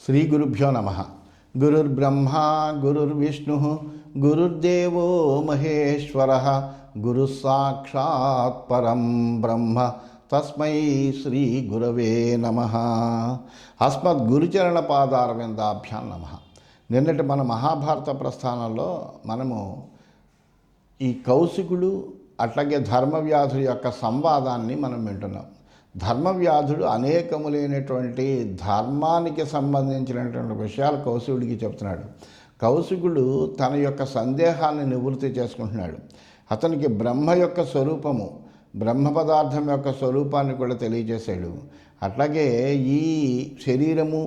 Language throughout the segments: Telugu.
శ్రీ గురుభ్యో నమ. గురుర్బ్రహ్మ గురుర్విష్ణు గురుర్దేవో మహేశ్వర గురు సాక్షాత్ పరం బ్రహ్మ తస్మై శ్రీ గురవే నమ. అస్మద్ గురుచరణ పాదారవిందాభ్యాం నమ. నిన్నటి మన మహాభారత ప్రస్థానంలో మనము ఈ కౌశికుడు అట్లాగే ధర్మవ్యాధుడి యొక్క సంవాదాన్ని మనం వింటున్నాం. ధర్మవ్యాధుడు అనేకములైనటువంటి ధర్మానికి సంబంధించినటువంటి విషయాలు కౌశికుడికి చెప్తున్నాడు. కౌశికుడు తన యొక్క సందేహాన్ని నివృత్తి చేసుకుంటున్నాడు. అతనికి బ్రహ్మ యొక్క స్వరూపము, బ్రహ్మ పదార్థం యొక్క స్వరూపాన్ని కూడా తెలియజేశాడు. అట్లాగే ఈ శరీరము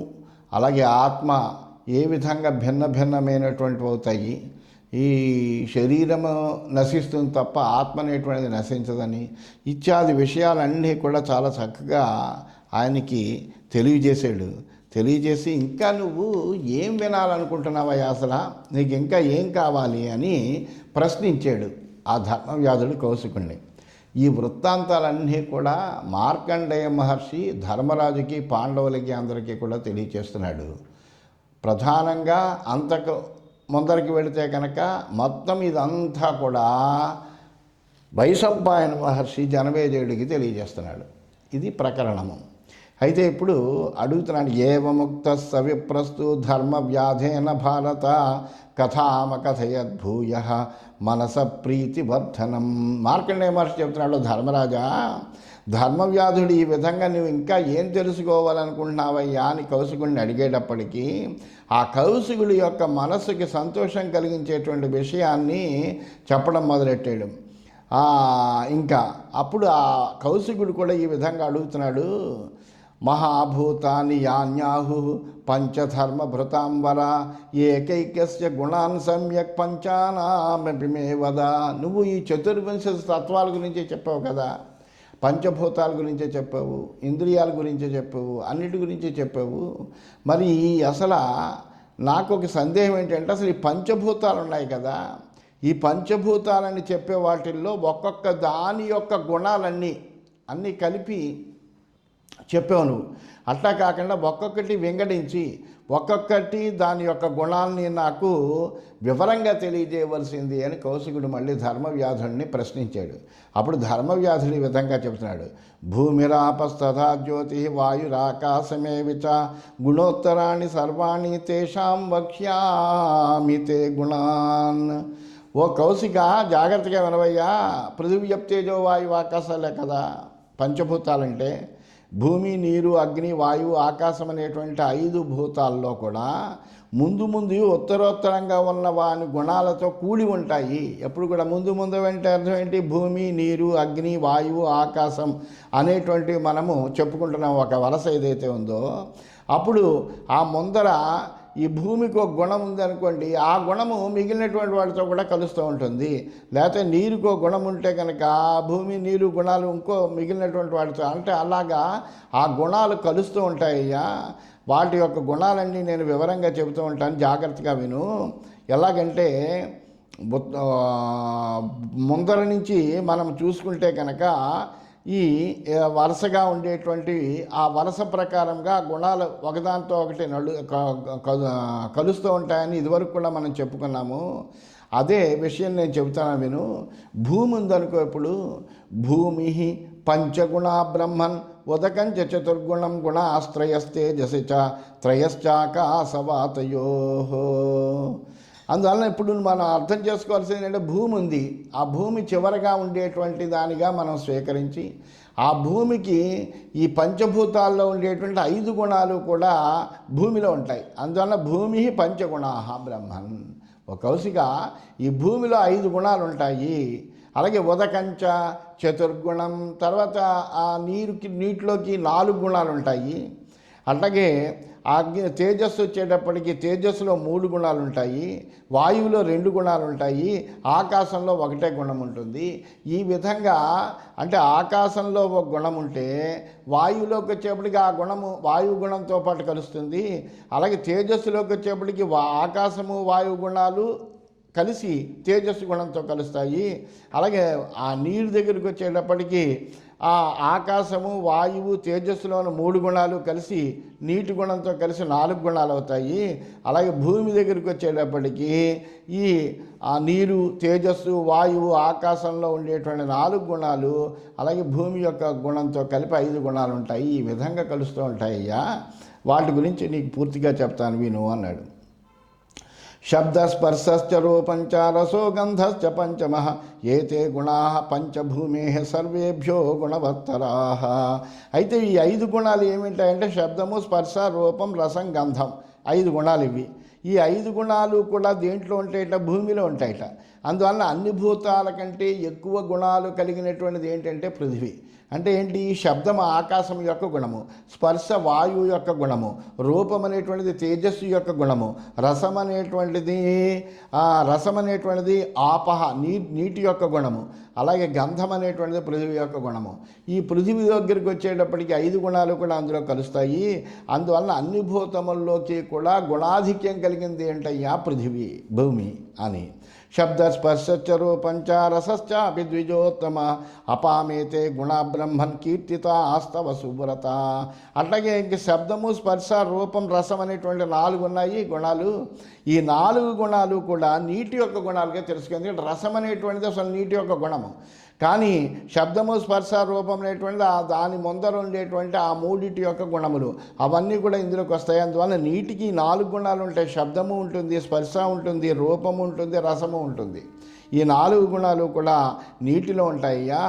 అలాగే ఆత్మ ఏ విధంగా భిన్న భిన్నమైనటువంటివి అవుతాయి, ఈ శరీరము నశిస్తుంది తప్ప ఆత్మ అనేటువంటిది నశించదని ఇత్యాది విషయాలన్నీ కూడా చాలా చక్కగా ఆయనకి తెలియజేశాడు. తెలియజేసి ఇంకా నువ్వు ఏం వినాలనుకుంటున్నావా, అసలు నీకు ఇంకా ఏం కావాలి అని ప్రశ్నించాడు ఆ ధర్మవ్యాధుడు కౌశికుణ్ణి. ఈ వృత్తాంతాలన్నీ కూడా మార్కండేయ మహర్షి ధర్మరాజుకి పాండవులకి అందరికీ కూడా తెలియచేస్తున్నాడు. ప్రధానంగా అంతకు ముందరికి వెళితే కనుక మొత్తం ఇదంతా కూడా వైశంపాయన మహర్షి జనమేజయుడికి తెలియజేస్తున్నాడు. ఇది ప్రకరణము. అయితే ఇప్పుడు అడుగుతున్నాడు, ఏవముక్త సవిప్రస్తు ధర్మ వ్యాధేన భారత కథామకథయద్భూయ మనస ప్రీతివర్ధనం. మార్కండేయ మహర్షి చెప్తున్నాడు, ధర్మరాజా, ధర్మవ్యాధుడు ఈ విధంగా నువ్వు ఇంకా ఏం తెలుసుకోవాలనుకుంటున్నావయ్యా అని కౌశికుడిని అడిగేటప్పటికీ ఆ కౌశికుడి యొక్క మనస్సుకి సంతోషం కలిగించేటువంటి విషయాన్ని చెప్పడం మొదలెట్టాడు. ఇంకా అప్పుడు ఆ కౌశికుడు కూడా ఈ విధంగా అడుగుతున్నాడు, మహాభూతాని యాన్యాహు పంచధర్మభృతాంబర ఏకైకస్య గుణాన్ సమ్యక్ పంచానామపి మే వద. నువ్వు ఈ చతుర్వింశ తత్వాల గురించి చెప్పావు కదా, పంచభూతాల గురించే చెప్పావు, ఇంద్రియాల గురించే చెప్పావు, అన్నిటి గురించి చెప్పావు. మరి అసలు నాకు ఒక సందేహం ఏంటంటే, అసలు ఈ పంచభూతాలు ఉన్నాయి కదా, ఈ పంచభూతాలని చెప్పే వాటిల్లో ఒక్కొక్క దాని యొక్క గుణాలన్నీ కలిపి చెప్పావు నువ్వు. అట్లా కాకుండా ఒక్కొక్కటి వింగడించి ఒక్కొక్కటి దాని యొక్క గుణాలని నాకు వివరంగా తెలియజేయవలసింది అని కౌశికుడు మళ్ళీ ధర్మవ్యాధుడిని ప్రశ్నించాడు. అప్పుడు ధర్మవ్యాధుడు ఈ విధంగా చెబుతున్నాడు, భూమిరాపస్తథా జ్యోతి వాయురాకాశమేవి చ గుణోత్తరాణి సర్వాణి తేషాం వక్ష్యామి తే గుణాన్. ఓ కౌశిక, జాగ్రత్తగా వినవయ్యా, పృథివ్యప్తేజో వాయువు ఆకాశాలే కదా పంచభూతాలంటే. భూమి, నీరు, అగ్ని, వాయువు, ఆకాశం అనేటువంటి 5 భూతాల్లో కూడా ముందు ఉత్తరోత్తరంగా ఉన్న వాని గుణాలతో కూడి ఉంటాయి. ఎప్పుడు కూడా ముందు అంటే అర్థం ఏంటి? భూమి, నీరు, అగ్ని, వాయువు, ఆకాశం అనేటువంటివి మనము చెప్పుకుంటున్నాం ఒక వరస ఏదైతే ఉందో. అప్పుడు ఆ ముందర ఈ భూమికి ఒక గుణం ఉందనుకోండి, ఆ గుణము మిగిలినటువంటి వాటితో కూడా కలుస్తూ ఉంటుంది. లేకపోతే నీరుకో గుణం ఉంటే కనుక ఆ భూమి, నీరు గుణాలు ఇంకో మిగిలినటువంటి వాటితో, అంటే అలాగా ఆ గుణాలు కలుస్తూ ఉంటాయ్యా. వాటి యొక్క గుణాలన్నీ నేను వివరంగా చెబుతూ ఉంటాను, జాగ్రత్తగా విను. ఎలాగంటే ముందర నుంచి మనం చూసుకుంటే కనుక ఈ వరుసగా ఉండేటువంటి ఆ వరుస ప్రకారంగా గుణాలు ఒకదాంతో ఒకటి కలుస్తూ ఉంటాయని ఇదివరకు కూడా మనం చెప్పుకున్నాము. అదే విషయం నేను చెబుతాను విను. భూమి ఉందనుకో, ఇప్పుడు భూమి పంచగుణ బ్రహ్మన్ ఉదకంచ చతుర్గుణం గుణ ఆశ్రయస్తేజసి చ త్రయశ్చాకాశవాతయో. అందువలన ఇప్పుడు మనం అర్థం చేసుకోవాల్సింది ఏంటంటే, భూమి ఉంది, ఆ భూమి చివరగా ఉండేటువంటి దానిగా మనం స్వీకరించి ఆ భూమికి ఈ పంచభూతాల్లో ఉండేటువంటి 5 గుణాలు కూడా భూమిలో ఉంటాయి. అందువలన భూమి పంచగుణా బ్రహ్మన్. ఒక కౌశిక, ఈ భూమిలో 5 గుణాలు ఉంటాయి. అలాగే ఉదకంచ చతుర్గుణం, తర్వాత ఆ నీటిలోకి 4 గుణాలు ఉంటాయి. అట్లాగే తేజస్సు వచ్చేటప్పటికి తేజస్సులో 3 గుణాలు ఉంటాయి, వాయువులో 2 గుణాలు ఉంటాయి, ఆకాశంలో 1 గుణం ఉంటుంది. ఈ విధంగా అంటే ఆకాశంలో ఒక గుణం ఉంటే వాయువులోకి వచ్చేప్పటికి ఆ గుణము వాయువు గుణంతో పాటు కలుస్తుంది. అలాగే తేజస్సులోకి వచ్చేప్పటికి ఆకాశము వాయువు గుణాలు కలిసి తేజస్సు గుణంతో కలుస్తాయి. అలాగే ఆ నీరు దగ్గరికి వచ్చేటప్పటికీ ఆ ఆకాశము, వాయువు, తేజస్సులోని 3 గుణాలు కలిసి నీటి గుణంతో కలిసి 4 గుణాలు అవుతాయి. అలాగే భూమి దగ్గరికి వచ్చేటప్పటికీ ఈ నీరు, తేజస్సు, వాయువు, ఆకాశంలో ఉండేటువంటి 4 గుణాలు అలాగే భూమి యొక్క గుణంతో కలిపి 5 గుణాలు ఉంటాయి. ఈ విధంగా కలుస్తూ ఉంటాయ్యా. వాటి గురించి నీకు పూర్తిగా చెప్తాను విను అన్నాడు. శబ్దస్పర్శశ్చ రూపంచ రసో గంధశ్చ పంచమః ఏతే గుణాః పంచభూమేః సర్వేభ్యో గుణవత్తరాః. అయితే ఈ 5 గుణాలు ఏమిటాయంటే శబ్దము, స్పర్శ, రూపం, రసం, గంధం 5 గుణాలు ఇవి. ఈ 5 గుణాలు కూడా దేంట్లో ఉంటాయట? భూమిలో ఉంటాయట. అందువల్ల అన్ని భూతాల కంటే ఎక్కువ గుణాలు కలిగినటువంటిది ఏంటంటే పృథివీ. అంటే ఏంటి? శబ్దం ఆకాశం యొక్క గుణము, స్పర్శ వాయువు యొక్క గుణము, రూపం అనేటువంటిది తేజస్సు యొక్క గుణము, రసం అనేటువంటిది ఆపహ నీటి యొక్క గుణము, అలాగే గంధం అనేటువంటిది పృథివీ యొక్క గుణము. ఈ పృథివీ దగ్గరికి వచ్చేటప్పటికి 5 గుణాలు కూడా అందులో కలుస్తాయి. అందువల్ల అన్ని భూతముల్లోకి కూడా గుణాధిక్యం కలిగింది ఏంటయ్యా? పృథివీ, భూమి అని. శబ్దస్పర్శశ్చ రూపంచ రసశ్చాపి ద్విజోత్తమ అపామేతే గుణ బ్రహ్మన్ కీర్తిత ఆస్తవ సువ్రత. అట్లాగే ఇంక శబ్దము, స్పర్శ, రూపం, రసం అనేటువంటి 4 ఉన్నాయి గుణాలు. ఈ 4 గుణాలు కూడా నీటి యొక్క గుణాలుగా తెలుసుకుంది. రసం అనేటువంటిది అసలు నీటి యొక్క గుణము. కానీ శబ్దము, స్పర్శ, రూపం అనేటువంటిది దాని ముందర ఉండేటువంటి ఆ 3 యొక్క గుణములు అవన్నీ కూడా ఇందులోకి వస్తాయి. అందువల్ల నీటికి 4 గుణాలు ఉంటాయి. శబ్దము ఉంటుంది, స్పర్శ ఉంటుంది, రూపము ఉంటుంది, రసము ఉంటుంది. ఈ 4 గుణాలు కూడా నీటిలో ఉంటాయ్యా.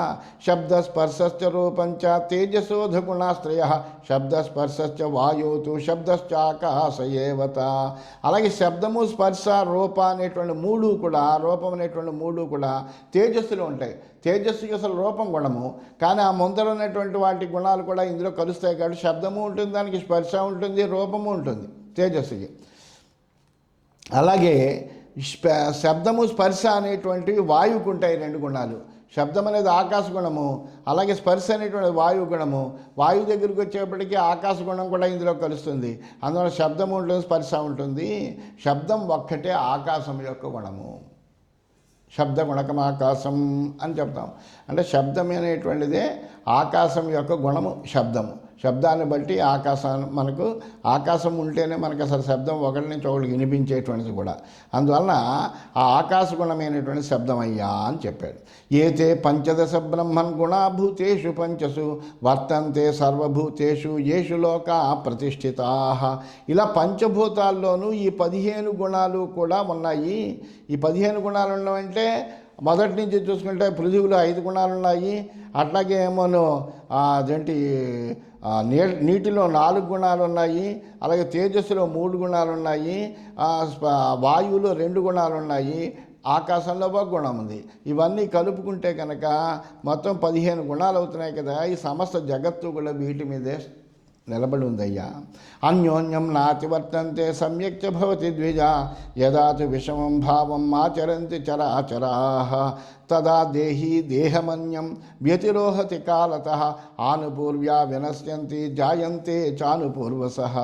శబ్దస్పర్శశ్చ రూపంచ తేజసోధ గుణాశ్రయ శబ్దస్పర్శశ్చ వాయోతు శబ్దశ్చాకాశ ఏవత. అలాగే శబ్దము, స్పర్శ, రూప అనేటువంటి 3 కూడా, రూపం అనేటువంటి 3 కూడా తేజస్సులో ఉంటాయి. తేజస్సుకి అసలు రూపం గుణము, కానీ ఆ ముందర ఉన్నటువంటి వాటి గుణాలు కూడా ఇందులో కలుస్తాయి. కాబట్టి శబ్దము ఉంటుంది, దానికి స్పర్శ ఉంటుంది, రూపము ఉంటుంది తేజస్సుకి. అలాగే శబ్దము, స్పర్శ అనేటువంటివి వాయువుకు ఉంటాయి 2 గుణాలు. శబ్దం అనేది ఆకాశ గుణము, అలాగే స్పర్శ అనేటువంటి వాయువు గుణము. వాయువు దగ్గరికి వచ్చేప్పటికీ ఆకాశ గుణం కూడా ఇందులో కలుస్తుంది. అందువల్ల శబ్దం ఉంటుంది, స్పర్శ ఉంటుంది. శబ్దం ఒక్కటే ఆకాశం యొక్క గుణము. శబ్ద గుణకం ఆకాశం అని చెప్తాం. అంటే శబ్దం అనేటువంటిదే ఆకాశం యొక్క గుణము. శబ్దాన్ని బట్టి మనకు ఆకాశం ఉంటేనే మనకు అసలు శబ్దం ఒకటి నుంచి ఒకటి వినిపించేటువంటిది కూడా. అందువలన ఆ ఆకాశ గుణమైనటువంటి శబ్దం అయ్యా అని చెప్పాడు. ఏతే పంచదశ బ్రహ్మన్ గుణాభూతేషు పంచసు వర్తంతే సర్వభూతేషు యేషు లోకా ప్రతిష్ఠితా. ఇలా పంచభూతాల్లోనూ ఈ 15 గుణాలు కూడా ఉన్నాయి. ఈ 15 గుణాలు ఉన్నాయంటే మొదటి నుంచి చూసుకుంటే పృథివీలో 5 గుణాలు ఉన్నాయి. అట్లాగే ఏమోను అదేంటి నీటిలో 4 గుణాలు ఉన్నాయి. అలాగే తేజస్సులో 3 గుణాలు ఉన్నాయి. వాయువులో 2 గుణాలు ఉన్నాయి. ఆకాశంలో ఒక గుణం ఉంది. ఇవన్నీ కలుపుకుంటే కనుక మొత్తం 15 గుణాలు అవుతున్నాయి కదా. ఈ సమస్త జగత్తు కూడా వీటి మీదే నిలబడి ఉందయ్యా. అన్యోన్యం నాతివర్తంతే సమ్యక్ చ భవతి ద్విజ యదాతు విషమం భావం ఆచరంతి చరాచరాః తదా దేహీ దేహమన్యం వ్యతిరోహతి కాలతః ఆనుపూర్వ్యా వినశ్యంతి జాయంతే చానుపూర్వసః.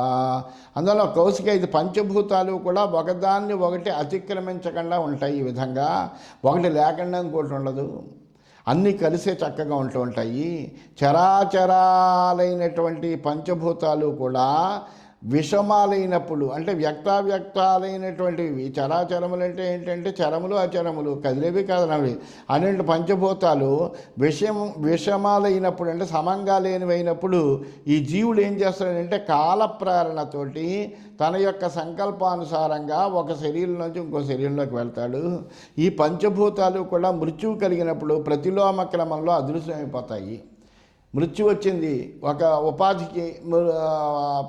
అందులో కౌశిక ఇది పంచభూతాలు కూడా ఒకదాన్ని ఒకటి అతిక్రమించకుండా ఉంటాయి. ఈ విధంగా ఒకటి లేకుండా ఇంకోటి ఉండదు, అన్నీ కలిసే చక్కగా ఉంటూ ఉంటాయి. చరాచరాలైనటువంటి పంచభూతాలు కూడా విషమాలైనప్పుడు, అంటే వ్యక్తాలైనటువంటివి. చరాచరములు అంటే ఏంటంటే చరములు, అచరములు, కదిలేవి కదలవి అనేటువంటి పంచభూతాలు విషమాలైనప్పుడు, అంటే సమంగా లేనివైనప్పుడు ఈ జీవుడు ఏం చేస్తాడంటే కాలప్రేరణతోటి తన యొక్క సంకల్పానుసారంగా ఒక శరీరం నుంచి ఇంకో శరీరంలోకి వెళ్తాడు. ఈ పంచభూతాలు కూడా మృత్యువు కలిగినప్పుడు ప్రతిలోమ క్రమంలో అదృశ్యమైపోతాయి. మృత్యు వచ్చింది, ఒక ఉపాధికి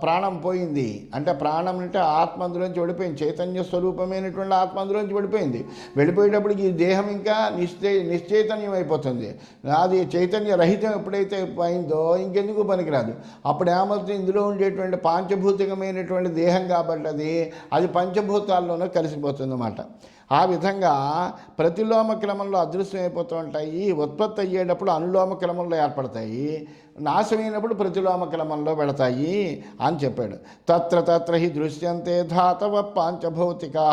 ప్రాణం పోయింది అంటే ప్రాణం అంటే ఆత్మ అందులోంచి వెళ్ళిపోయింది. చైతన్య స్వరూపమైనటువంటి ఆత్మ అందులోంచి వెళ్ళిపోయేటప్పటికి ఈ దేహం ఇంకా నిశ్చైతన్యం అయిపోతుంది. అది చైతన్య రహితం ఎప్పుడైతే అయిందో ఇంకెందుకు పనికిరాదు. అప్పుడు ఏమవుతుంది, ఇందులో ఉండేటువంటి పాంచభౌతికమైనటువంటి దేహం కాబట్టి అది పంచభూతాల్లోనూ కలిసిపోతుంది అన్నమాట. ఆ విధంగా ప్రతిలోమ క్రమంలో అదృశ్యం అయిపోతూ ఉంటాయి. ఉత్పత్తి అయ్యేటప్పుడు అనులోమ క్రమంలో ఏర్పడతాయి. నాశమైనప్పుడు ప్రతిలోమకలమంలో పెడతాయి అని చెప్పాడు. తత్ర తత్ర హి దృశ్యంతే ధాతవ పాంచభౌతికా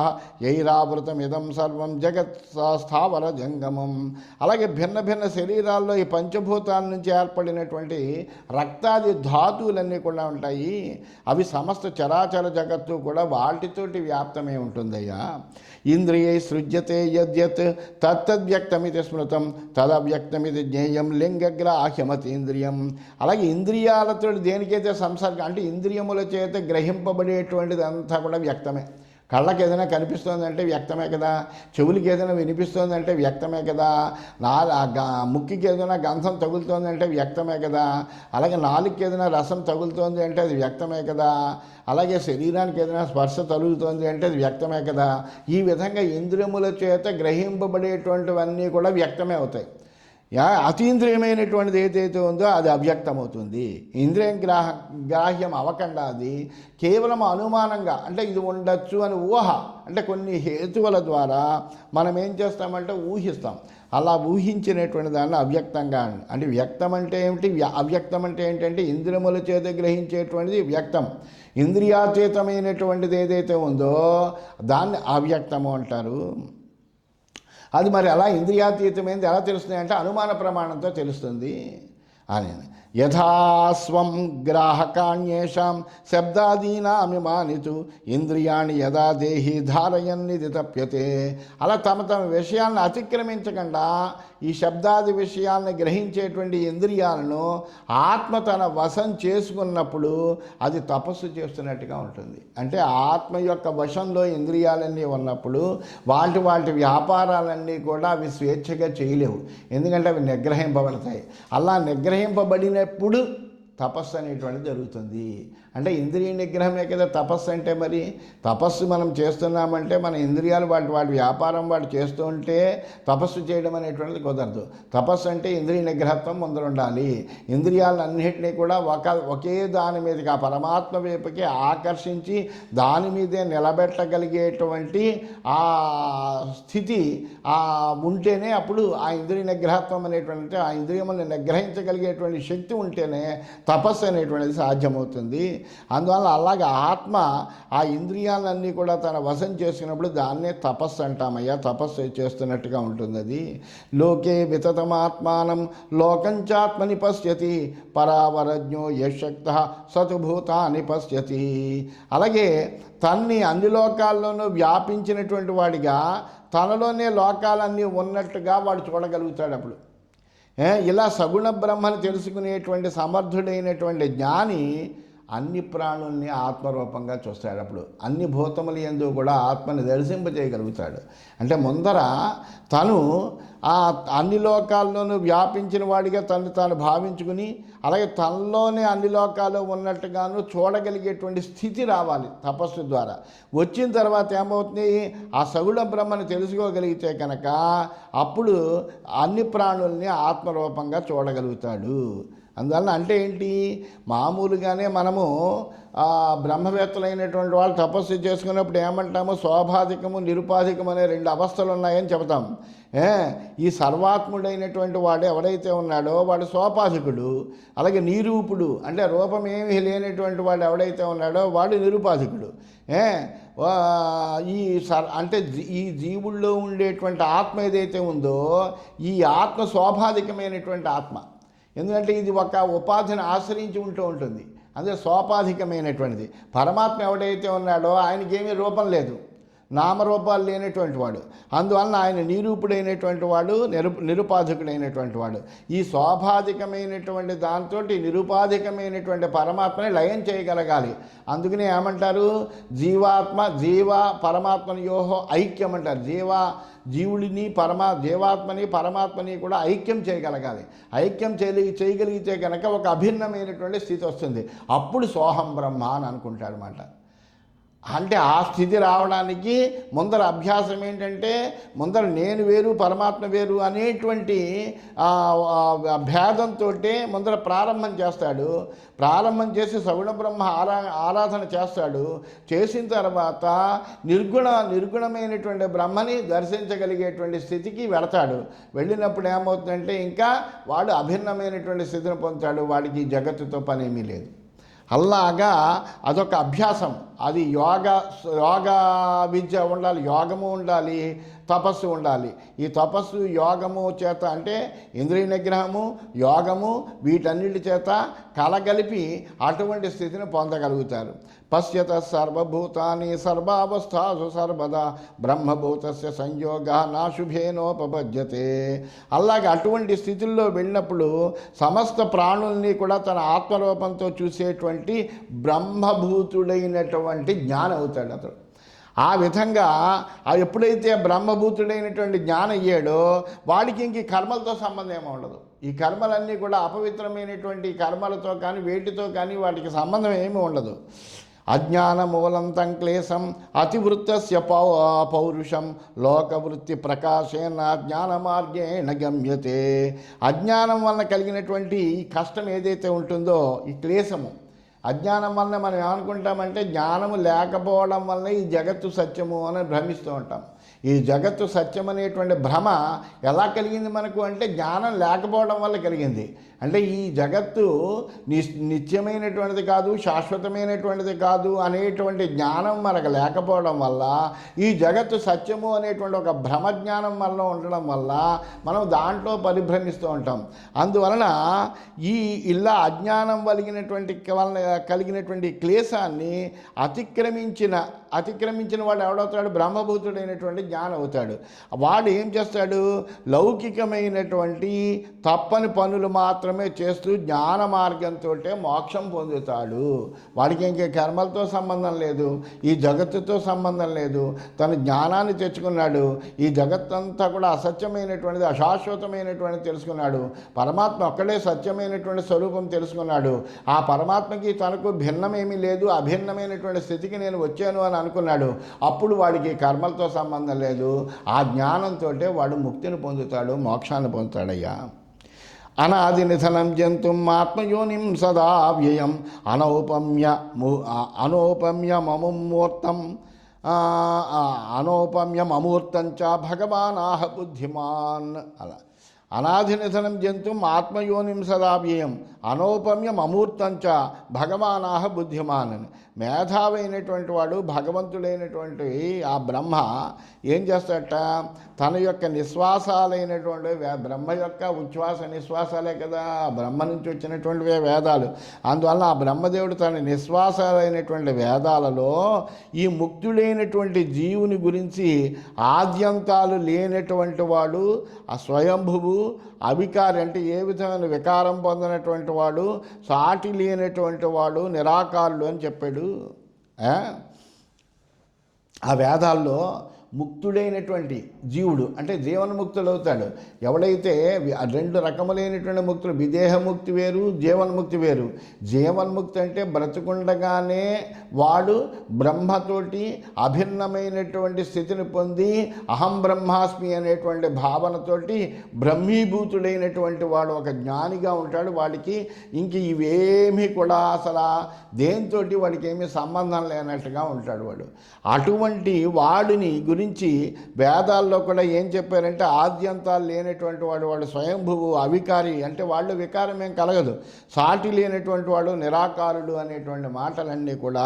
యైరావృతమిదం సర్వం జగత్ స్థావర జంగమం. అలాగే భిన్న భిన్న శరీరాల్లో ఈ పంచభూతాల నుంచి ఏర్పడినటువంటి రక్తాది ధాతువులన్నీ కూడా ఉంటాయి. అవి సమస్త చరాచర జగత్తు కూడా వాటితోటి వ్యాప్తమై ఉంటుందయ్యా. ఇంద్రియై సృజ్యతే యద్యత్ తత్తద్వ్యక్తమితి స్మృతం తదవ్యక్తమితి జ్ఞేయం లింగగ్రాహ్యమతీంద్రియం. అలాగే ఇంద్రియాలతో దేనికైతే సంసర్గం అంటే ఇంద్రియముల చేత గ్రహింపబడేటువంటిది అంతా కూడా వ్యక్తమే. కళ్ళకి ఏదైనా కనిపిస్తోందంటే వ్యక్తమే కదా, చెవులకి ఏదైనా వినిపిస్తోందంటే వ్యక్తమే కదా, ముక్కికి ఏదైనా గంధం తగులుతోందంటే వ్యక్తమే కదా, అలాగే నాలుగుకి ఏదైనా రసం తగులుతోంది అంటే అది వ్యక్తమే కదా, అలాగే శరీరానికి ఏదైనా స్పర్శ తగులుతోంది అంటే అది వ్యక్తమే కదా. ఈ విధంగా ఇంద్రియముల చేత గ్రహింపబడేటువంటివన్నీ కూడా వ్యక్తమే అవుతాయి. అతీంద్రియమైనటువంటిది ఏదైతే ఉందో అది అవ్యక్తమవుతుంది. ఇంద్రియం గ్రాహ్యం అవ్వకుండా అది కేవలం అనుమానంగా అంటే ఇది ఉండొచ్చు అని ఊహ అంటే కొన్ని హేతువుల ద్వారా మనం ఏం చేస్తామంటే ఊహిస్తాం. అలా ఊహించినటువంటి దాన్ని అవ్యక్తంగా అంటే వ్యక్తం అంటే ఏమిటి, అవ్యక్తం అంటే ఏంటంటే ఇంద్రియముల చేత గ్రహించేటువంటిది వ్యక్తం, ఇంద్రియాతీతమైనటువంటిది ఏదైతే ఉందో దాన్ని అవ్యక్తము అంటారు. అది మరి అలా ఇంద్రియాతీతమైనది ఎలా తెలుస్తుంది అంటే అనుమాన ప్రమాణంతో తెలుస్తుంది అని. యథాస్వం గ్రాహకాణ్యేషాం శబ్దాదీనామిమానితు ఇంద్రియాణి యదా దేహి ధారయన్నిది తప్యతే. అలా తమ తమ విషయాలను అతిక్రమించకుండా ఈ శబ్దాది విషయాలను గ్రహించేటువంటి ఇంద్రియాలను ఆత్మ తన వశం చేసుకున్నప్పుడు అది తపస్సు చేస్తున్నట్టుగా ఉంటుంది. అంటే ఆత్మ యొక్క వశంలో ఇంద్రియాలన్నీ ఉన్నప్పుడు వాటి వ్యాపారాలన్నీ కూడా అవి స్వేచ్ఛగా చేయలేవు, ఎందుకంటే అవి నిగ్రహింపబడతాయి. అలా నిగ్రహింపబడినప్పుడు తపస్సు అనేటువంటిది జరుగుతుంది. అంటే ఇంద్రియ నిగ్రహమే కదా తపస్సు అంటే. మరి తపస్సు మనం చేస్తున్నామంటే మన ఇంద్రియాలు వాటి వ్యాపారం చేస్తూ ఉంటే తపస్సు చేయడం అనేటువంటిది కుదరదు. తపస్సు అంటే ఇంద్రియ నిగ్రహత్వం ముందర ఉండాలి. ఇంద్రియాలన్నింటినీ కూడా ఒకే దాని మీదకి ఆ పరమాత్మ వైపుకి ఆకర్షించి దాని మీదే నిలబెట్టగలిగేటువంటి ఆ స్థితి ఉంటేనే అప్పుడు ఆ ఇంద్రియ నిగ్రహత్వం అనేటువంటి ఆ ఇంద్రియములను నిగ్రహించగలిగేటువంటి శక్తి ఉంటేనే తపస్సు అనేటువంటిది సాధ్యమవుతుంది. అందువల్ల అలాగే ఆత్మ ఆ ఇంద్రియాలన్నీ కూడా తన వశం చేసుకున్నప్పుడు దాన్నే తపస్సు అంటామయ్యా, తపస్సు చేస్తున్నట్టుగా ఉంటుంది. అది లోకే వితతమాత్మానం లోకంచాత్మని పశ్యతి పరావరజ్ఞో యశక్త సతుభూతాని పశ్యతి. అలాగే తన్ని అన్ని లోకాల్లోనూ వ్యాపించినటువంటి వాడిగా తనలోనే లోకాలన్నీ ఉన్నట్టుగా వాడు చూడగలుగుతాడు. అప్పుడు ఇలా సగుణ బ్రహ్మను తెలుసుకునేటువంటి సమర్థుడైనటువంటి జ్ఞాని అన్ని ప్రాణుల్ని ఆత్మరూపంగా చూస్తాడు. అప్పుడు అన్ని భూతముల యందు కూడా ఆత్మని దర్శింపజేయగలుగుతాడు. అంటే ముందర తను ఆ అన్ని లోకాల్లోనూ వ్యాపించిన వాడిగా తాను భావించుకుని అలాగే తనలోనే అన్ని లోకాలు ఉన్నట్టుగాను చూడగలిగేటువంటి స్థితి రావాలి తపస్సు ద్వారా. వచ్చిన తర్వాత ఏమవుతుంది, ఆ సగుణ బ్రహ్మను తెలుసుకోగలిగితే కనుక అప్పుడు అన్ని ప్రాణుల్ని ఆత్మరూపంగా చూడగలుగుతాడు. అందువల్ల అంటే ఏంటి, మామూలుగానే మనము బ్రహ్మవేత్తలైనటువంటి వాళ్ళు తపస్సు చేసుకున్నప్పుడు ఏమంటాము, స్వాభావికము నిరుపాధికము అనే రెండు అవస్థలు ఉన్నాయని చెబుతాం. ఈ సర్వాత్ముడైనటువంటి వాడు ఎవడైతే ఉన్నాడో వాడు స్వాపాధికుడు. అలాగే నిరూపుడు అంటే రూపమేమీ లేనటువంటి వాడు ఎవడైతే ఉన్నాడో వాడు నిరుపాధికుడు. అంటే ఈ జీవుల్లో ఉండేటువంటి ఆత్మ ఏదైతే ఉందో ఈ ఆత్మ స్వాభావికమైనటువంటి ఆత్మ. ఎందుకంటే ఇది ఒక ఉపాధిని ఆశ్రయించి ఉంటుంది, అదే స్వాపాధికమైనటువంటిది. పరమాత్మ ఎవడైతే ఉన్నాడో ఆయనకేమీ రూపం లేదు, నామరూపాలు లేనటువంటి వాడు. అందువలన ఆయన నిరూపుడైనటువంటి వాడు, నిరుపాధికుడైనటువంటి వాడు. ఈ స్వాభావికమైనటువంటి దాంతో నిరుపాధికమైనటువంటి పరమాత్మని లయం చేయగలగాలి. అందుకనే ఏమంటారు, జీవ పరమాత్మనియోహో ఐక్యం అంటారు. జీవుడిని జీవాత్మని పరమాత్మని కూడా ఐక్యం చేయగలగాలి. ఐక్యం చేయగలిగితే కనుక ఒక అభిన్నమైనటువంటి స్థితి వస్తుంది. అప్పుడు సోహం బ్రహ్మ అని అనుకుంటాడు అన్నమాట. అంటే ఆ స్థితి రావడానికి ముందర అభ్యాసం ఏంటంటే, ముందర నేను వేరు పరమాత్మ వేరు అనేటువంటి భేదంతో ముందర ప్రారంభం చేస్తాడు. ప్రారంభం చేసి సగుణ బ్రహ్మ ఆరాధన చేస్తాడు. చేసిన తర్వాత నిర్గుణమైనటువంటి బ్రహ్మని దర్శించగలిగేటువంటి స్థితికి వెళతాడు. వెళ్ళినప్పుడు ఏమవుతుందంటే ఇంకా వాడు అభిన్నమైనటువంటి స్థితిని పొందుతాడు. వాడికి జగత్తుతో పనేమీ లేదు. అలాగా అదొక అభ్యాసం. అది యోగ విద్య ఉండాలి, యోగము ఉండాలి, తపస్సు ఉండాలి. ఈ తపస్సు యోగము చేత అంటే ఇంద్రియ నిగ్రహము యోగము వీటన్నిటి చేత కలగలిపి అటువంటి స్థితిని పొందగలుగుతారు. పశ్యత సర్వభూతాని సర్వావస్థాసు సర్వదా బ్రహ్మభూతస్య సంయోగ నాశుభేనోపపద్యతే. అలాగే అటువంటి స్థితుల్లో వెళ్ళినప్పుడు సమస్త ప్రాణుల్ని కూడా తన ఆత్మరూపంతో చూసేటువంటి బ్రహ్మభూతుడైనటువంటి జ్ఞానం అవుతాడు అతడు. ఆ విధంగా ఎప్పుడైతే బ్రహ్మభూతుడైనటువంటి జ్ఞానం అయ్యాడో వాడికి ఇంక కర్మలతో సంబంధం ఏమీ ఉండదు. ఈ కర్మలన్నీ కూడా అపవిత్రమైనటువంటి కర్మలతో కానీ వేటితో కానీ వాటికి సంబంధం ఏమీ ఉండదు. అజ్ఞానమూలంతం క్లేశం అతివృత్తస్య పౌరుషం లోకవృత్తి ప్రకాశేన జ్ఞానమార్గేణ గమ్యతే. అజ్ఞానం వలన కలిగినటువంటి కష్టం ఏదైతే ఉంటుందో ఈ క్లేశము, అజ్ఞానం వలన మనం ఏమనుకుంటామంటే జ్ఞానము లేకపోవడం వల్ల ఈ జగత్తు సత్యము అని భ్రమిస్తూ ఉంటాం. ఈ జగత్తు సత్యం అనేటువంటి భ్రమ ఎలా కలిగింది మనకు అంటే జ్ఞానం లేకపోవడం వల్ల కలిగింది. అంటే ఈ జగత్తు నిత్యమైనటువంటిది కాదు, శాశ్వతమైనటువంటిది కాదు అనేటువంటి జ్ఞానం మనకు లేకపోవడం వల్ల ఈ జగత్తు సత్యము అనేటువంటి ఒక భ్రమ జ్ఞానం మనలో ఉండడం వల్ల మనం దాంట్లో పరిభ్రమిస్తూ ఉంటాం. అందువలన ఇలా అజ్ఞానం కలిగినటువంటి క్లేశాన్ని అతిక్రమించిన వాడు ఎవడవుతాడు? బ్రహ్మభూతుడైనటువంటి జ్ఞానం అవుతాడు. వాడు ఏం చేస్తాడు? లౌకికమైనటువంటి తప్పని పనులు మాత్రమే చేస్తూ జ్ఞాన మార్గంతో మోక్షం పొందుతాడు. వాడికి ఇంకే కర్మలతో సంబంధం లేదు, ఈ జగత్తుతో సంబంధం లేదు. తను జ్ఞానాన్ని తెచ్చుకున్నాడు. ఈ జగత్తంతా కూడా అసత్యమైనటువంటిది, అశాశ్వతమైనటువంటిది తెలుసుకున్నాడు. పరమాత్మ ఒక్కడే సత్యమైనటువంటి స్వరూపం తెలుసుకున్నాడు. ఆ పరమాత్మకి తనకు భిన్నమేమీ లేదు, అభిన్నమైనటువంటి స్థితికి నేను వచ్చాను అని అనుకున్నాడు. అప్పుడు వాడికి కర్మలతో సంబంధం లేదు. ఆ జ్ఞానంతో వాడు ముక్తిని పొందుతాడు, మోక్షాన్ని పొందుతాడయ్యా. అనాది నిధనం జంతుం ఆత్మయోనిం సదా వ్యయం అనౌపమ్యమూర్తంచ భగవానాహ బుద్ధిమాన్. అలా అనాది నిధనం జంతుం ఆత్మయోనిం సదా వ్యయం అనౌపమ్యమూర్తంచ భగవానాహ బుద్ధిమాన్ అని. మేధావైనటువంటి వాడు భగవంతుడైనటువంటి ఆ బ్రహ్మ ఏం చేస్తాడట? తన యొక్క నిశ్వాసాలైనటువంటి బ్రహ్మ యొక్క ఉచ్ఛ్వాస నిశ్వాసాలే కదా బ్రహ్మ నుంచి వచ్చినటువంటివే వేదాలు. అందువల్ల ఆ బ్రహ్మదేవుడు తన నిశ్వాసాలైనటువంటి వేదాలలో ఈ ముక్తుడైనటువంటి జీవుని గురించి ఆద్యంతాలు లేనటువంటి వాడు, ఆ స్వయంభువు, అవికారి అంటే ఏ విధమైన వికారం పొందినటువంటి వాడు, సాటి లేనటువంటి వాడు, నిరాకారుడు అని చెప్పాడు. ఆ వేదాల్లో ముక్తుడైనటువంటి జీవుడు అంటే జీవన్ముక్తుడు అవుతాడు. ఎవడైతే రెండు రకములైనటువంటి ముక్తులు, విదేహముక్తి వేరు, జీవన్ముక్తి వేరు. జీవన్ముక్తి అంటే బ్రతుకుండగానే వాడు బ్రహ్మతోటి అభిన్నమైనటువంటి స్థితిని పొంది అహం బ్రహ్మాస్మి అనేటువంటి భావనతోటి బ్రహ్మీభూతుడైనటువంటి వాడు ఒక జ్ఞానిగా ఉంటాడు. వాడికి ఇంక ఇవేమీ కూడా అసలు దేంతోటి వాడికి ఏమీ సంబంధం లేనట్టుగా ఉంటాడు వాడు. అటువంటి వాడిని గురించి వేదాల్లో కూడా ఏం చెప్పారంటే ఆద్యంతాలు లేనటువంటి వాడు స్వయంభువు, అవికారి అంటే వాళ్ళు వికారం ఏం కలగదు, సాటి లేనటువంటి వాడు, నిరాకారుడు అనేటువంటి మాటలన్నీ కూడా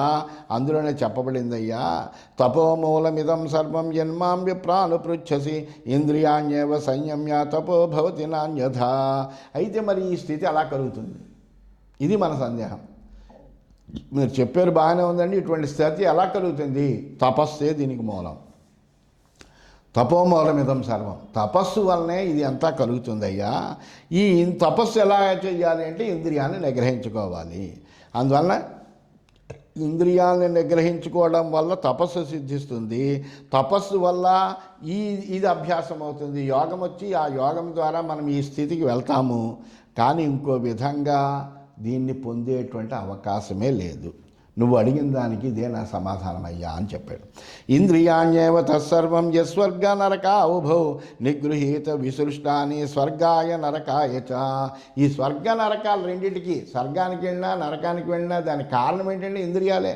అందులోనే చెప్పబడిందయ్యా. తపోమూలమిదం సర్వం జన్మాం విప్రాను పృచ్ఛసి ఇంద్రియాణ్యేవ సంయమ్య తపో భవతి నాన్యథ. అయితే మరి ఈ స్థితి అలా కలుగుతుంది? ఇది మన సందేహం. మీరు చెప్పారు బాగానే ఉందండి, ఇటువంటి స్థితి ఎలా కలుగుతుంది? తపస్సే దీనికి మూలం. తపోమూలమిదం సర్వం, తపస్సు వల్లనే ఇది అంతా కలుగుతుందయ్యా. ఈ తపస్సు ఎలా చేయాలి అంటే ఇంద్రియాన్ని నిగ్రహించుకోవాలి. అందువల్ల ఇంద్రియాలను నిగ్రహించుకోవడం వల్ల తపస్సు సిద్ధిస్తుంది. తపస్సు వల్ల ఇది అభ్యాసం అవుతుంది. యోగం వచ్చి ఆ యోగం ద్వారా మనం ఈ స్థితికి వెళ్తాము. కానీ ఇంకో విధంగా దీన్ని పొందేటువంటి అవకాశమే లేదు. నువ్వు అడిగిన దానికి ఇదే నా సమాధానం అయ్యా అని చెప్పాడు. ఇంద్రియాణ్యేవ తత్సర్వం యస్వర్గ నరకా ఉభౌ నిగృహీత విసృష్టాని స్వర్గాయ నరకాయ చ. ఈ స్వర్గ నరకాలు రెండింటికి, స్వర్గానికి వెళ్ళినా నరకానికి వెళ్ళినా దానికి కారణం ఏంటంటే ఇంద్రియాలే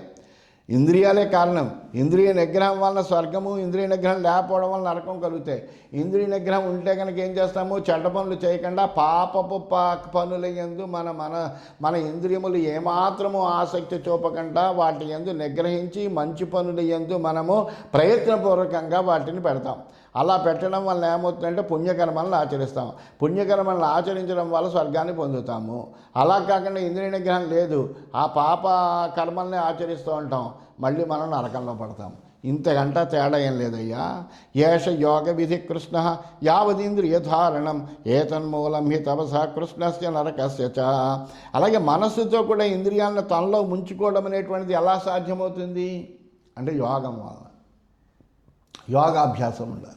కారణం. ఇంద్రియ నిగ్రహం వలన స్వర్గము, ఇంద్రియ నిగ్రహం లేకపోవడం వల్ల నరకం కలుగుతాయి. ఇంద్రియ నిగ్రహం ఉంటే కనుక ఏం చేస్తాము, చెడ్డ పనులు చేయకుండా పాపపు పనుల యందు మన ఇంద్రియములు ఏమాత్రము ఆసక్తి చూపకుండా వాటి యందు నిగ్రహించి మంచి పనుల యందు మనము ప్రయత్నపూర్వకంగా వాటిని పెడతాం. అలా పెట్టడం వల్ల ఏమవుతుందంటే పుణ్యకర్మలను ఆచరిస్తాం. పుణ్యకర్మలను ఆచరించడం వల్ల స్వర్గాన్ని పొందుతాము. అలా కాకుండా ఇంద్రియ నిగ్రహం లేదు, ఆ పాప కర్మల్ని ఆచరిస్తూ ఉంటాం, మళ్ళీ మనం నరకంలో పడతాం. ఇంతకంటే తేడా ఏం లేదయ్యా. ఏష యోగ విధి కృష్ణ యావదీంద్రియధారణం ఏతన్మూలం హి తపస కృష్ణస్య నరకస్య చ. అలాగే మనస్సుతో కూడా ఇంద్రియాలను తనలో ముంచుకోవడం అనేటువంటిది ఎలా సాధ్యమవుతుంది అంటే యోగం వల్ల, యోగాభ్యాసం ఉండాలి.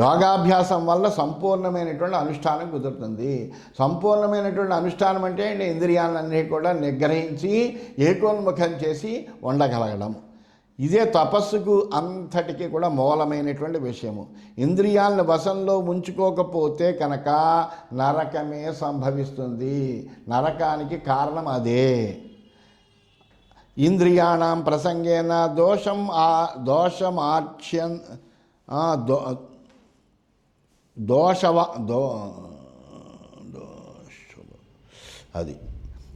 యోగాభ్యాసం వల్ల సంపూర్ణమైనటువంటి అనుష్ఠానం కుదురుతుంది. సంపూర్ణమైనటువంటి అనుష్ఠానం అంటే ఇంద్రియాలన్నీ కూడా నిగ్రహించి ఏకోన్ముఖం చేసి ఉండగలగడం. ఇదే తపస్సుకు అంతటికీ కూడా మూలమైనటువంటి విషయము. ఇంద్రియాలను వశంలో ఉంచుకోకపోతే కనుక నరకమే సంభవిస్తుంది. నరకానికి కారణం అదే. ఇంద్రియాణం ప్రసంగేన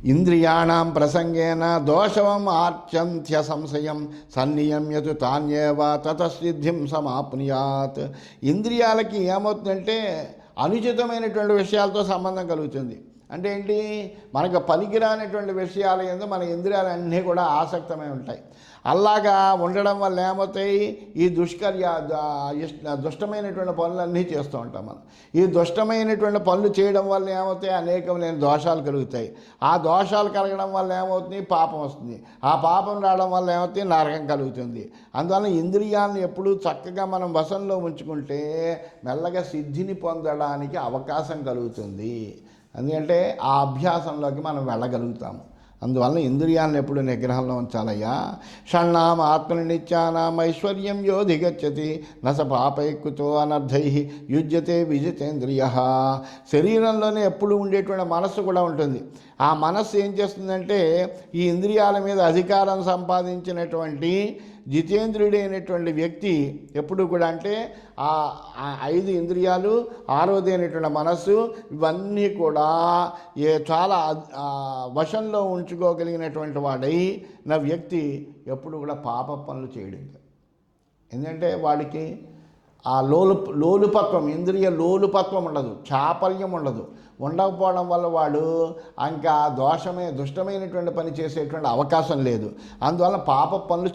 ఇంద్రియాణం ప్రసంగేన దోషవం ఆర్చంత్య సంశయం సన్నియమ్యతు తాన్యేవ తతసిద్ధిం సమాప్నుయాత్. ఇంద్రియాలకి ఏమవుతుందంటే అనుచితమైనటువంటి విషయాలతో సంబంధం కలుగుతుంది. అంటే ఏంటి, మనకు పనికిరానటువంటి విషయాల యందు మన ఇంద్రియాలన్నీ కూడా ఆసక్తమై ఉంటాయి. అలాగా ఉండడం వల్ల ఏమవుతాయి, ఈ దుష్టమైనటువంటి పనులన్నీ చేస్తూ ఉంటాం మనం. ఈ దుష్టమైనటువంటి పనులు చేయడం వల్ల ఏమవుతాయి, అనేకమైన దోషాలు కలుగుతాయి. ఆ దోషాలు కలగడం వల్ల ఏమవుతుంది, పాపం వస్తుంది. ఆ పాపం రావడం వల్ల ఏమవుతుంది, నరకం కలుగుతుంది. అందువల్ల ఇంద్రియాలను ఎప్పుడూ చక్కగా మనం వశంలో ఉంచుకుంటే మెల్లగా సిద్ధిని పొందడానికి అవకాశం కలుగుతుంది. ఎందుకంటే ఆ అభ్యాసంలోకి మనం వెళ్ళగలుగుతాము. అందువల్ల ఇంద్రియాలను ఎప్పుడు నిగ్రహంలో ఉంచాలయ్యా. షణ్ణాం ఆత్మనిత్యానాం ఐశ్వర్యం యోధిగచ్చతి నస పాపైక్కుతో అనర్థై యుజ్యతే విజితేంద్రియ. శరీరంలోనే ఎప్పుడు ఉండేటువంటి మనస్సు కూడా ఉంటుంది. ఆ మనస్సు ఏం చేస్తుందంటే ఈ ఇంద్రియాల మీద అధికారం సంపాదించినటువంటి జితేంద్రుడైనటువంటి వ్యక్తి ఎప్పుడు కూడా అంటే ఆ 5 ఇంద్రియాలు, 6వది అయినటువంటి మనస్సు, ఇవన్నీ కూడా చాలా వశంలో ఉంచుకోగలిగినటువంటి వాడై నా వ్యక్తి ఎప్పుడు కూడా పాప పనులు చేయడం. ఎందుకంటే వాడికి ఆ లోలుపత్వం, ఇంద్రియ లోలుపత్వం ఉండదు, చాపల్యం ఉండదు. ఉండకపోవడం వల్ల వాడు ఇంకా దుష్టమైనటువంటి పని చేసేటువంటి అవకాశం లేదు. అందువల్ల పాప పనులు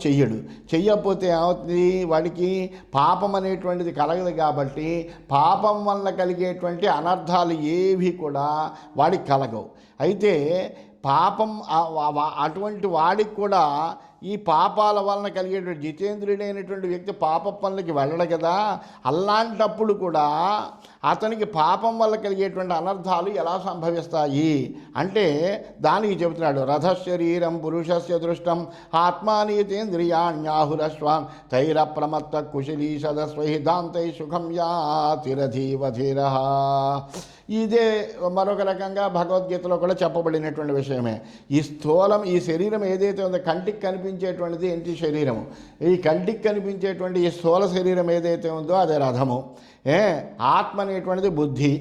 చెయ్యకపోతే ఏమవుతుంది, వాడికి పాపం అనేటువంటిది కలగదు. కాబట్టి పాపం వల్ల కలిగేటువంటి అనర్థాలు ఏవి కూడా వాడికి కలగవు. అయితే పాపం అటువంటి వాడికి కూడా ఈ పాపాల వలన కలిగేటువంటి జితేంద్రుడైనటువంటి వ్యక్తి పాప పనులకి వెళ్ళడు కదా. అలాంటప్పుడు కూడా అతనికి పాపం వల్ల కలిగేటువంటి అనర్థాలు ఎలా సంభవిస్తాయి అంటే దానికి చెబుతున్నాడు. రథశరీరం పురుషస్య దృష్టం ఆత్మానీతేంద్రియాణ్యాహురశ్వాన్ తైరప్రమత్త కుశలీ సదస్వై దాంతై సుఖం యాతిరధీవధీర. ఇదే మరొక రకంగా భగవద్గీతలో కూడా చెప్పబడినటువంటి విషయమే. ఈ శరీరం ఏదైతే ఉందో కంటికి కనిపించేటువంటిది ఏంటి శరీరము. ఈ కంటికి కనిపించేటువంటి ఈ స్థూల శరీరం ఏదైతే ఉందో అదే రథము. ఆత్మ అనేటువంటిది బుద్ధి,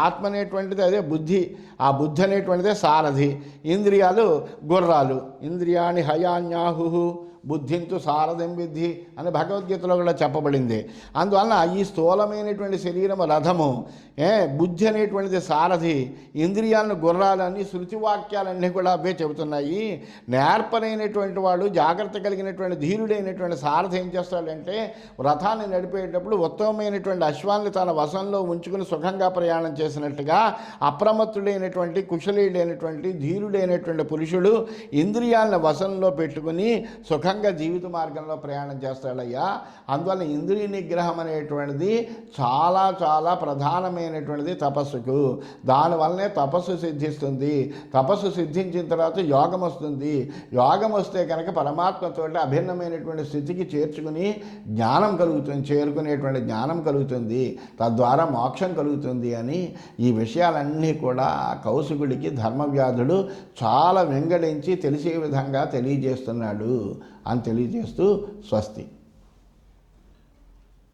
ఆత్మ అనేటువంటిది అదే బుద్ధి. ఆ బుద్ధి అనేటువంటిదే సారథి. ఇంద్రియాలు గుర్రాలు. ఇంద్రియాణి హయాన్యాహు బుద్ధింతు సారథం విద్ధి అని భగవద్గీతలో కూడా చెప్పబడింది. అందువలన ఈ స్థూలమైనటువంటి శరీరము రథము, బుద్ధి అనేటువంటిది సారథి, ఇంద్రియాలను గుర్రాలని శృతివాక్యాలన్నీ కూడా అవే చెబుతున్నాయి. నేర్పరైనటువంటి వాడు, జాగ్రత్త కలిగినటువంటి ధీరుడైనటువంటి సారథి ఏం చేస్తాడంటే రథాన్ని నడిపేటప్పుడు ఉత్తమమైనటువంటి అశ్వాన్ని తన వశంలో ఉంచుకుని సుఖంగా ప్రయాణం చేసినట్టుగా అప్రమత్తుడైనటువంటి కుశలీడైనటువంటి ధీరుడైనటువంటి పురుషుడు ఇంద్రియాలను వశంలో పెట్టుకుని సుఖ సుఖంగా జీవిత మార్గంలో ప్రయాణం చేస్తాడయ్యా. అందువల్ల ఇంద్రియ నిగ్రహం అనేటువంటిది చాలా చాలా ప్రధానమైనటువంటిది తపస్సుకు. దానివల్లనే తపస్సు సిద్ధిస్తుంది. తపస్సు సిద్ధించిన తర్వాత యోగం వస్తుంది. యోగం వస్తే కనుక పరమాత్మతో అభిన్నమైనటువంటి స్థితికి చేరుకునేటువంటి జ్ఞానం కలుగుతుంది. తద్వారా మోక్షం కలుగుతుంది అని ఈ విషయాలన్నీ కూడా కౌశికుడికి ధర్మవ్యాధుడు చాలా వెంగడించి తెలిసే విధంగా తెలియజేస్తున్నాడు అని తెలియజేస్తూ స్వస్తి.